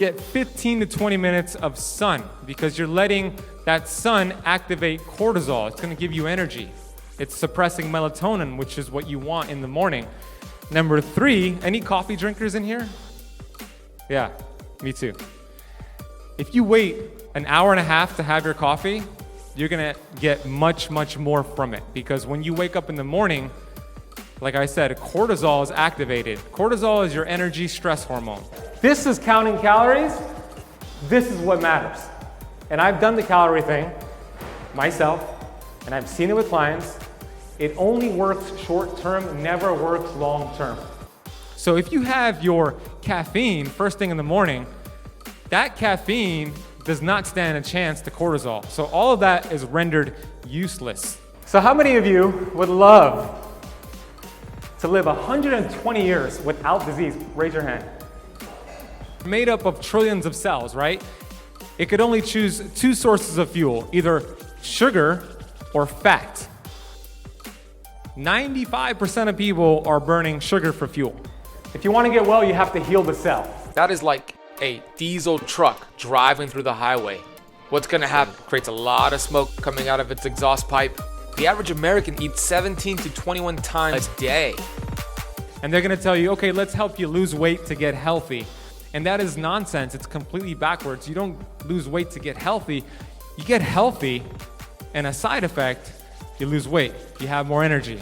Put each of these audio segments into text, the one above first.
Get 15 to 20 minutes of sun because you're letting that sun activate cortisol. It's going to give you energy. It's suppressing melatonin, which is what you want in the morning. Number 3, any coffee drinkers in here? Yeah, me too. If you wait an hour and a half to have your coffee, you're going to get much, much more from it because when you wake up in the morning, like I said, cortisol is activated. Cortisol is your energy stress hormone. This is counting calories. This is what matters. And I've done the calorie thing myself, and I've seen it with clients. It only works short term, never works long term. So if you have your caffeine first thing in the morning, that caffeine does not stand a chance to cortisol. So all of that is rendered useless. So how many of you would love to live 120 years without disease? Raise your hand. Made up of trillions of cells, right? It could only choose 2 sources of fuel, either sugar or fat. 95% of people are burning sugar for fuel. If you want to get well, you have to heal the cell. That is like a diesel truck driving through the highway. What's gonna happen? Creates a lot of smoke coming out of its exhaust pipe. The average American eats 17 to 21 times a day. And they're gonna tell you, okay, let's help you lose weight to get healthy. And that is nonsense. It's completely backwards. You don't lose weight to get healthy. You get healthy, and a side effect, you lose weight. You have more energy.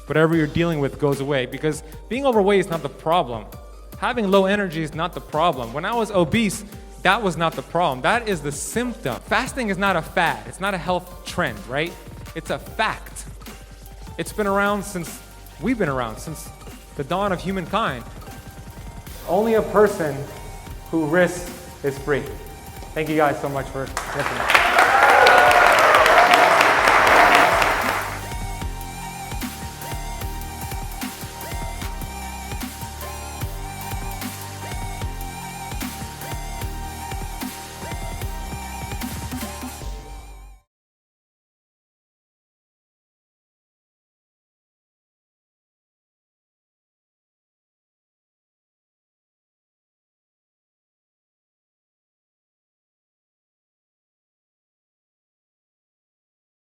Whatever you're dealing with goes away because being overweight is not the problem. Having low energy is not the problem. When I was obese, that was not the problem. That is the symptom. Fasting is not a fad. It's not a health trend, right? It's a fact. It's been around since we've been around, since the dawn of humankind. Only a person who risks is free. Thank you guys so much for listening.